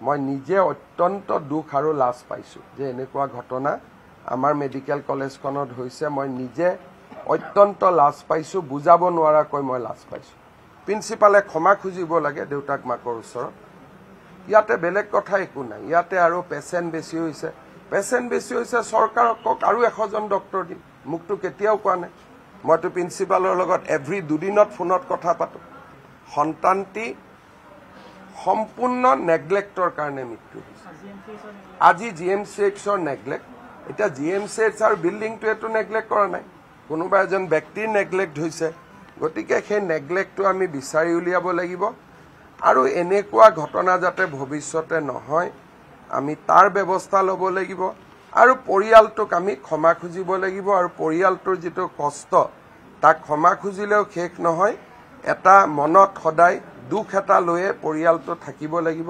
মই নিজে অত্যন্ত দুখ আৰু লাজ পাইছোঁ যে এনেকুৱা ঘটনা আমাৰ মেডিকেল কলেজখনত হৈছে। মই নিজে অত্যন্ত লাজ পাইছোঁ, বুজাব নোৱাৰাকৈ মই লাজ পাইছোঁ। প্ৰিন্সিপালে ক্ষমা খুজিব লাগে দেউতাক মাকৰ ওচৰত। ইয়াতে বেলেগ কথা একো নাই। ইয়াতে আৰু পেচেণ্ট বেছি হৈছে, চৰকাৰক কওক আৰু 100 জন ডক্টৰ দিম। মোকতো কেতিয়াও কোৱা নাই। মইতো প্ৰিন্সিপালৰ লগত এভৰি দুদিনত ফোনত কথা পাতোঁ। সন্তানটি সম্পূৰ্ণ নেগলেক্টৰ কাৰণে মৃত্যু হৈছে। আজি GMCHৰ নেগলেক্ট। এতিয়া GMCH আৰু বিল্ডিংটোৱেতো নেগলেক্ট কৰা নাই, কোনোবা এজন ব্যক্তিৰ নেগলেক্ট হৈছে। গতিকে সেই নেগলেক্টটো আমি বিচাৰি উলিয়াব লাগিব আৰু এনেকুৱা ঘটনা যাতে ভৱিষ্যতে নহয় আমি তাৰ ব্যৱস্থা ল'ব লাগিব আৰু পৰিয়ালটোক আমি ক্ষমা খুজিব লাগিব। আৰু পৰিয়ালটোৰ যিটো কষ্ট তাক ক্ষমা খুজিলেও শেষ নহয়। এটা মনত সদায় দুখ এটা লৈয়ে পৰিয়ালটো থাকিব লাগিব।